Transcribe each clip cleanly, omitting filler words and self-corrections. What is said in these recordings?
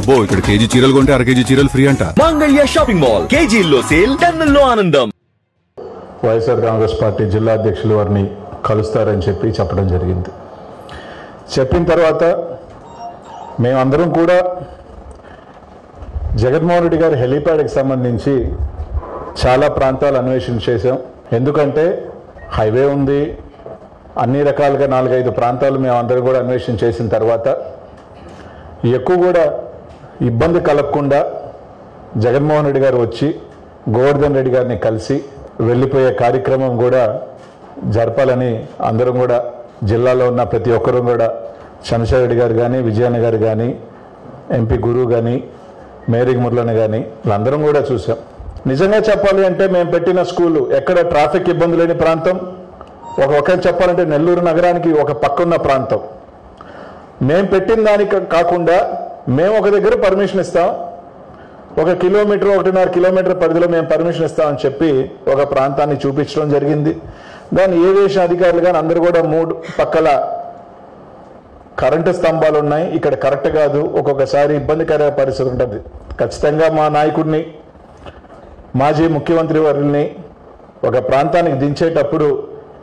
అబ్బో ఇక్కడ కేజీ చీరలు కొంటే అర కేజీ చీరలు ఫ్రీ అంట. మంగళ్య షాపింగ్ మాల్ కేజీల్లో సేల్, టన్నుల్లో ఆనందం. వైఎస్ఆర్ కాంగ్రెస్ పార్టీ జిల్లా అధ్యక్షులు వారిని కలుస్తారని చెప్పడం జరిగింది. చెప్పిన తర్వాత మేమందరం కూడా జగన్మోహన్ రెడ్డి గారి హెలీప్యాడ్కి సంబంధించి చాలా ప్రాంతాలు అన్వేషణ చేశాం. ఎందుకంటే హైవే ఉంది, అన్ని రకాలుగా 4-5 ప్రాంతాలు మేమందరం కూడా అన్వేషణ చేసిన తర్వాత ఎక్కువ కూడా ఇబ్బంది కలగకుండా జగన్మోహన్ రెడ్డి గారు వచ్చి గోవర్ధన్ రెడ్డి గారిని కలిసి వెళ్ళిపోయే కార్యక్రమం కూడా జరపాలని అందరం కూడా జిల్లాలో ఉన్న ప్రతి ఒక్కరూ కూడా చంద్రశేఖర్ రెడ్డి గారు కానీ, విజయన్న గారు కానీ, ఎంపీ గురువు కానీ, మేరీ మురళని కానీ వీళ్ళందరం కూడా చూసాం. నిజంగా చెప్పాలి అంటే మేము పెట్టిన స్కూలు ఎక్కడ ట్రాఫిక్ ఇబ్బంది లేని ప్రాంతం, ఒక చెప్పాలంటే నెల్లూరు నగరానికి ఒక పక్కన్న ప్రాంతం. మేము పెట్టిన దానికి కాకుండా మేము ఒక దగ్గర పర్మిషన్ ఇస్తాం, 1 కిలోమీటర్ 1.5 కిలోమీటర్ పరిధిలో మేము పర్మిషన్ ఇస్తామని చెప్పి ఒక ప్రాంతాన్ని చూపించడం జరిగింది. దాన్ని ఏవియేషన్ అధికారులు కానీ అందరూ కూడా 3 పక్కల కరెంటు స్తంభాలు ఉన్నాయి, ఇక్కడ కరెక్ట్ కాదు, ఒక్కొక్కసారి ఇబ్బందికర పరిస్థితి ఉంటుంది. ఖచ్చితంగా మా నాయకుడిని, మాజీ ముఖ్యమంత్రి వారిని ఒక ప్రాంతానికి దించేటప్పుడు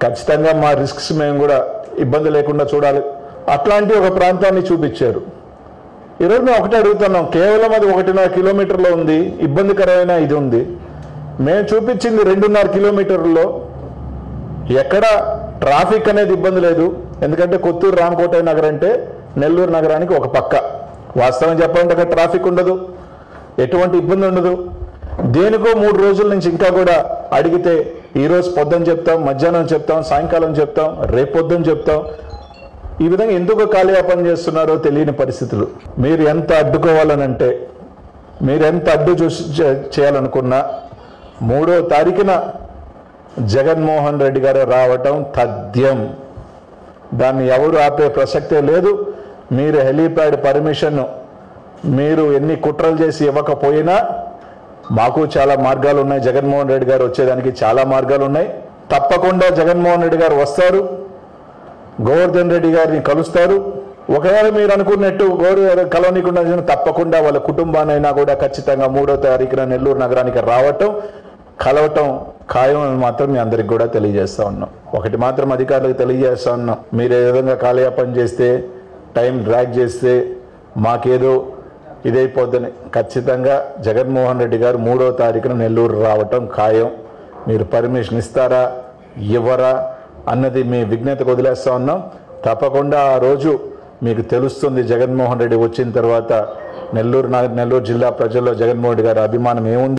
ఖచ్చితంగా మా రిస్క్స్ మేము కూడా ఇబ్బంది లేకుండా చూడాలి. అట్లాంటి ఒక ప్రాంతాన్ని చూపించారు. ఈరోజు మేము ఒకటే అడుగుతున్నాం, కేవలం అది 1.5 కిలోమీటర్లో ఉంది, ఇబ్బందికరమైన ఇది ఉంది. మేము చూపించింది 2.5 కిలోమీటర్లో ఎక్కడ ట్రాఫిక్ అనేది ఇబ్బంది లేదు. ఎందుకంటే కొత్తూరు రామకోట నగర్ అంటే నెల్లూరు నగరానికి ఒక పక్క. వాస్తవం చెప్పాలంటే అక్కడ ట్రాఫిక్ ఉండదు, ఎటువంటి ఇబ్బంది ఉండదు. దేనికో 3 రోజుల నుంచి ఇంకా కూడా అడిగితే ఈరోజు పొద్దున చెప్తాం, మధ్యాహ్నం చెప్తాం, సాయంకాలం చెప్తాం, రేపు పొద్దున చెప్తాం. ఈ విధంగా ఎందుకు కాలయాపన చేస్తున్నారో తెలియని పరిస్థితులు. మీరు ఎంత అడ్డుకోవాలనంటే, మీరు ఎంత అడ్డు చూసి చేయాలనుకున్నా 3వ తారీఖున జగన్మోహన్ రెడ్డి గారు రావటం తథ్యం. దాన్ని ఎవరు ఆపే ప్రసక్తే లేదు. మీరు హెలీప్యాడ్ పర్మిషన్ మీరు ఎన్ని కుట్రలు చేసి ఇవ్వకపోయినా మాకు చాలా మార్గాలు ఉన్నాయి. జగన్మోహన్ రెడ్డి గారు వచ్చేదానికి చాలా మార్గాలు ఉన్నాయి. తప్పకుండా జగన్మోహన్ రెడ్డి గారు వస్తారు, గోవర్ధన్ రెడ్డి గారిని కలుస్తారు. ఒకవేళ మీరు అనుకున్నట్టు కలవనీకుండా తప్పకుండా వాళ్ళ కుటుంబానైనా కూడా ఖచ్చితంగా 3వ తారీఖున నెల్లూరు నగరానికి రావటం, కలవటం ఖాయం అని మాత్రం మీ అందరికి కూడా తెలియజేస్తా ఉన్నాం. ఒకటి మాత్రం అధికారులకు తెలియజేస్తా ఉన్నాం, మీరు ఏ విధంగా కాలయాపన చేస్తే, టైం డ్రాగ్ చేస్తే మాకేదో ఇదైపోద్దని. ఖచ్చితంగా జగన్మోహన్ రెడ్డి గారు 3వ తారీఖున నెల్లూరు రావటం ఖాయం. మీరు పర్మిషన్ ఇస్తారా ఇవ్వరా అన్నది మీ విజ్ఞతకు వదిలేస్తా ఉన్నాం. తప్పకుండా ఆ రోజు మీకు తెలుస్తుంది జగన్మోహన్ రెడ్డి వచ్చిన తర్వాత నెల్లూరు జిల్లా ప్రజల్లో జగన్మోహన్ రెడ్డి గారి అభిమానం ఏముంది.